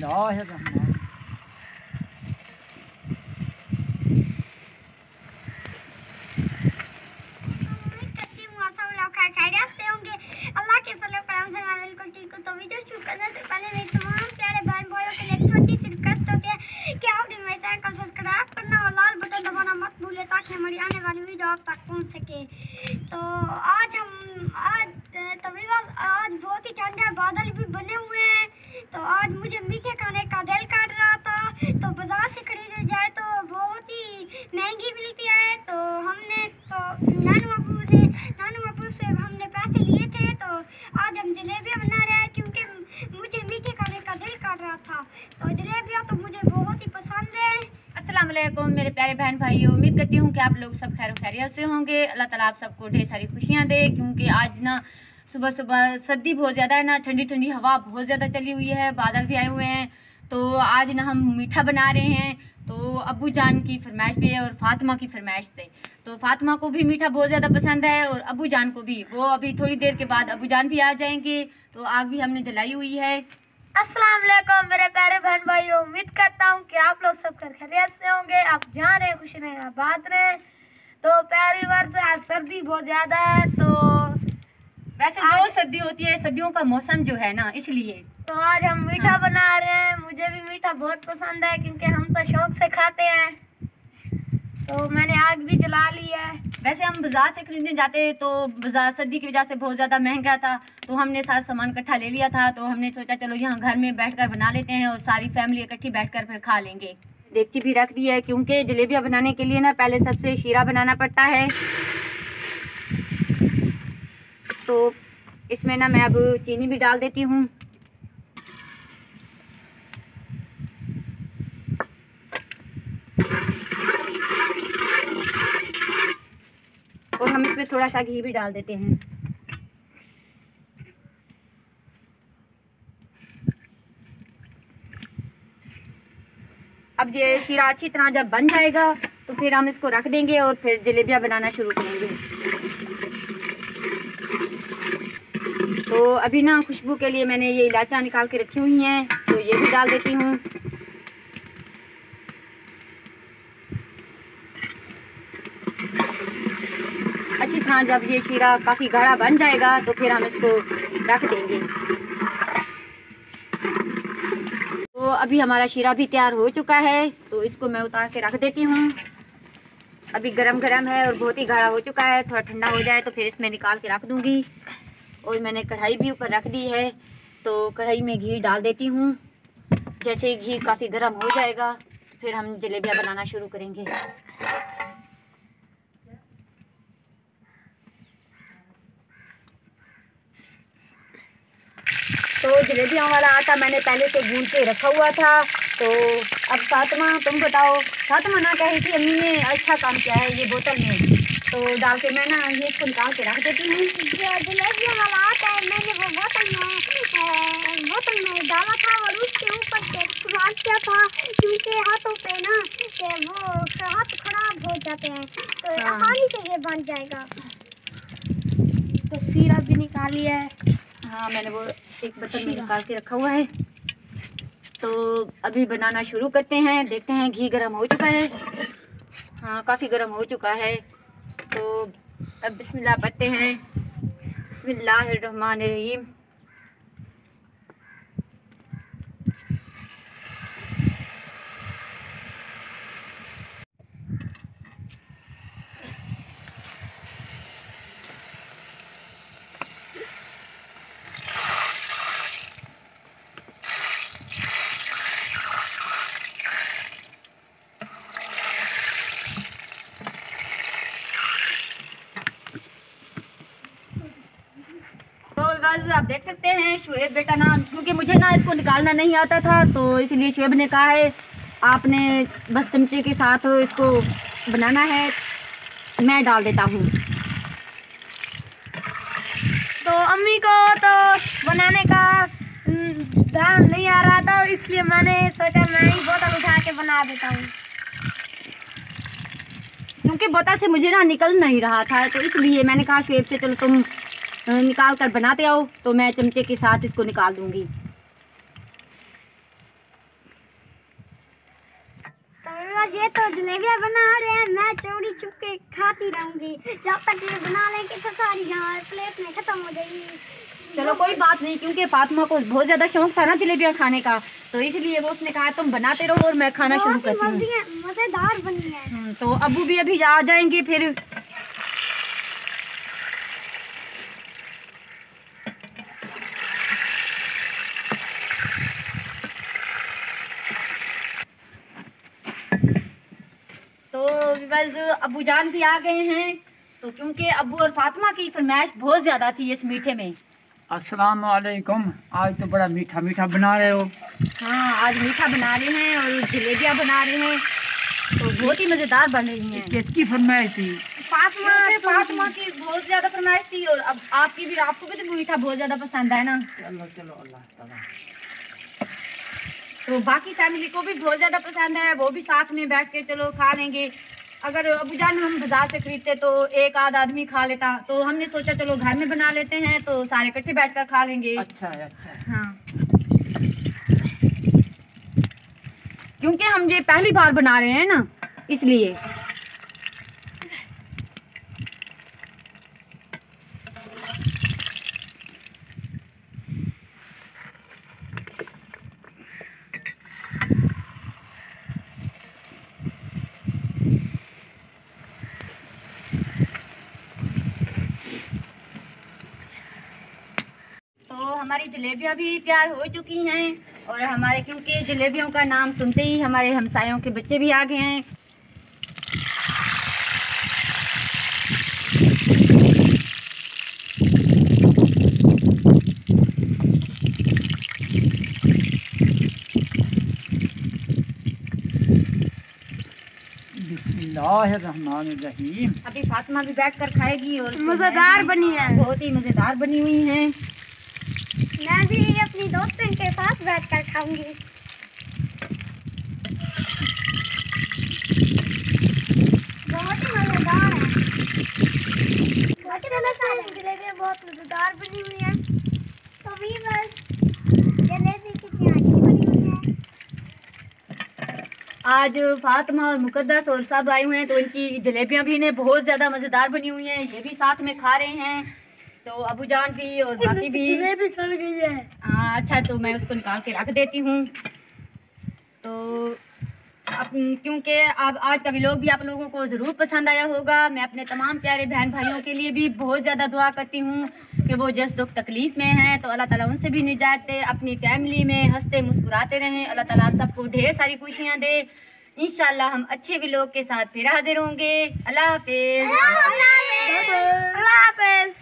बिस्मिल्लाहिर्रहमानिर्रहीम। अल्लाह के फजल करम से मैं बिल्कुल ठीक हूँ। तो वीडियो शुरू करने से पहले मेरे तमाम प्यारे बहन भाइयों के लिए एक छोटी सी रिक्वेस्ट होती है कि आपने मेरे चैनल को सब्सक्राइब करना और लाल बटन दबाना मत भूलें ताकि हमारी आने वाली वीडियो आप तक पहुँच सके। तो आज बहुत ही ठंडा बादल भी बने हुए हैं। तो आज मुझे मीठे खाने का दिल कर रहा था। तो बाजार से खरीदे जाए तो बहुत ही महंगी मिलती है। तो हमने नानू अबू से हमने पैसे लिए थे। तो आज हम जलेबियाँ बना रहे हैं क्योंकि मुझे मीठे खाने का दिल कर रहा था। तो जलेबियाँ तो मुझे बहुत ही पसंद है। अस्सलाम वालेकुम मेरे प्यारे बहन भाइयों, उम्मीद करती हूँ कि आप लोग सब खैर खैरियत से होंगे। अल्लाह ताला आप सबको ढेर सारी खुशियाँ दे। क्योंकि आज ना सुबह सुबह सर्दी बहुत ज़्यादा है ना, ठंडी ठंडी हवा बहुत ज़्यादा चली हुई है, बादल भी आए हुए हैं। तो आज ना हम मीठा बना रहे हैं। तो अब्बू जान की फरमाइश भी है और फातिमा की फरमाइश थे। तो फातिमा को भी मीठा बहुत ज़्यादा पसंद है और अब्बू जान को भी। वो अभी थोड़ी देर के बाद अब्बू जान भी आ जाएंगे। तो आग भी हमने जलाई हुई है। अस्सलाम वालेकुम मेरे प्यारे बहन भाइयों, उम्मीद करता हूँ कि आप लोग सब खैरियत से होंगे। आप जहाँ रहे खुश रहें, आबाद रहें। तो प्यारी बात है, आज सर्दी बहुत ज़्यादा है। तो वैसे जो सर्दी होती है, सर्दियों का मौसम जो है ना, इसलिए तो आज हम मीठा बना रहे हैं। मुझे भी मीठा बहुत पसंद है क्योंकि हम तो शौक से खाते हैं। तो मैंने आग भी जला ली है। वैसे हम बाजार से खरीदने जाते तो बाजार सर्दी की वजह से बहुत ज़्यादा महंगा था। तो हमने सारा सामान इकट्ठा ले लिया था। तो हमने सोचा चलो यहाँ घर में बैठकर बना लेते हैं और सारी फैमिली इकट्ठी बैठकर फिर खा लेंगे। देगची भी रख दी है क्योंकि जलेबियाँ बनाने के लिए ना पहले सबसे शीरा बनाना पड़ता है। तो इसमें ना मैं अब चीनी भी डाल देती हूँ। और हम इसमें थोड़ा सा घी भी डाल देते हैं। अब ये शीरा अच्छी तरह जब बन जाएगा तो फिर हम इसको रख देंगे और फिर जलेबियाँ बनाना शुरू करेंगे। तो अभी ना खुशबू के लिए मैंने ये इलायचियाँ निकाल के रखी हुई हैं। तो ये भी डाल देती हूँ। अच्छी तरह जब ये शीरा काफ़ी गाढ़ा बन जाएगा तो फिर हम इसको रख देंगे। तो अभी हमारा शीरा भी तैयार हो चुका है। तो इसको मैं उतार के रख देती हूँ। अभी गरम गरम है और बहुत ही गाढ़ा हो चुका है। थोड़ा ठंडा हो जाए तो फिर इसमें निकाल के रख दूँगी। और मैंने कढ़ाई भी ऊपर रख दी है। तो कढ़ाई में घी डाल देती हूँ। जैसे ही घी काफ़ी गर्म हो जाएगा फिर हम जलेबियाँ बनाना शुरू करेंगे। तो जलेबियों वाला आटा मैंने पहले से गूंद के रखा हुआ था। तो अब फातिमा तुम बताओ। फातिमा ना कहे कि अम्मी ने अच्छा काम किया है ये बोतल में। तो डाल के मैं ना ये इसको निकाल के रख देती हूँ। जलेबियों वाला आटा है, मैंने वो बोतल में डाला था और उसके ऊपर से सवाल किया था क्योंकि हाथों पे ना वो हाथ खराब हो जाते हैं। तो आसानी से ये बन जाएगा। तो शीरा भी निकाली है। हाँ मैंने वो एक बर्तन में निकाल के रखा हुआ है। तो अभी बनाना शुरू करते हैं। देखते हैं घी गर्म हो चुका है। हाँ काफ़ी गर्म हो चुका है। तो अब बिस्मिल्लाह पढ़ते हैं। बिस्मिल्लाहिर्रहमानिर्रहीम। आप देख सकते हैं शुएब बेटा ना, क्योंकि मुझे ना इसको निकालना नहीं आता था तो इसलिए शुएब ने कहा है आपने बस चमचे के साथ इसको बनाना है, मैं डाल देता हूँ। तो अम्मी को तो बनाने का ध्यान नहीं आ रहा था, इसलिए मैंने सोचा मैं ही बोतल उठा के बना देता हूँ। क्योंकि बोतल से मुझे ना निकल नहीं रहा था तो इसलिए मैंने कहा शुएब से चलो तुम निकाल कर बनाते आओ, तो मैं चमचे के साथ इसको निकाल दूंगी। बस ये तो जलेबियाँ बना रहे हैं, मैं चोरी छुप के खाती रहूंगी जब तक ये बना लेंगे तो सारी यहाँ प्लेट में खत्म हो जाएगी। चलो कोई बात नहीं, क्योंकि फातिमा को बहुत ज्यादा शौक था ना जलेबियाँ खाने का, तो इसलिए वो उसने कहा तुम बनाते रहो और मैं खाना शुरू करती हूँ। मजेदार बनी है। तो अबू भी अभी आ जाएंगे फिर। तो बस अबू जान भी आ गए हैं, तो क्योंकि अबू और फातिमा की फरमाइश बहुत ज़्यादा थी इस मीठे में। अस्सलाम वालेकुम। आज तो बड़ा मीठा मीठा बना रहे हो। हाँ, आज मीठा बना रहे हैं और जलेबियाँ बना रहे हैं, तो बहुत ही मज़ेदार बन रही हैं। किसकी फरमाइश थी? फातिमा की बहुत ज़्यादा फरमाइश थी, और अब आपको भी तो मीठा बहुत ज़्यादा पसंद है ना। चलो चलो अल्लाह ताला। तो बाकी फैमिली को भी बहुत ज़्यादा पसंद है, वो भी साथ में बैठ के चलो खा लेंगे। अगर अबूजान हम बाजार से खरीदते तो एक आध आदमी खा लेता, तो हमने सोचा चलो घर में बना लेते हैं तो सारे इकट्ठे बैठकर खा लेंगे। अच्छा है, अच्छा है। हाँ, क्योंकि हम ये पहली बार बना रहे हैं ना, इसलिए। हमारी जलेबियाँ भी तैयार हो चुकी हैं, और हमारे क्योंकि जलेबियों का नाम सुनते ही हमारे हमसायों के बच्चे भी आ गए हैं। बिस्मिल्लाहिर्रहमानिर्रहीम। अभी फातिमा भी बैठ कर खाएगी, और मजेदार बनी है, बहुत ही मजेदार बनी हुई हैं। मैं भी अपनी दोस्तों के साथ बैठकर खाऊंगी। बहुत ही मजेदार है। जलेबियाँ बहुत मजेदार बनी हुई है। तो भी बस जलेबी कितनी अच्छी बनी हुई है। आज फातिमा और मुकद्दस और सब आए हुए हैं, तो इनकी जलेबियाँ भी इन्हें बहुत ज़्यादा मज़ेदार बनी हुई हैं, ये भी साथ में खा रहे हैं। तो अबू जान भी और बाकी भी। जलेबी सड़ गई है। हाँ अच्छा, तो मैं उसको निकाल के रख देती हूँ। तो अब क्योंकि अब आज का व्लॉग भी आप लोगों को ज़रूर पसंद आया होगा। मैं अपने तमाम प्यारे बहन भाइयों के लिए भी बहुत ज़्यादा दुआ करती हूँ कि वो जिस दुख तकलीफ़ में हैं, तो अल्लाह ताला उनसे भी निजात दे, अपनी फैमिली में हंसते मुस्कुराते रहें। अल्लाह ताला आप सबको ढेर सारी खुशियाँ दे। इंशाल्लाह हम अच्छे व्लॉग के साथ फिर हाजिर होंगे। अल्लाह हाफिज़। अल्लाह हाफिज़।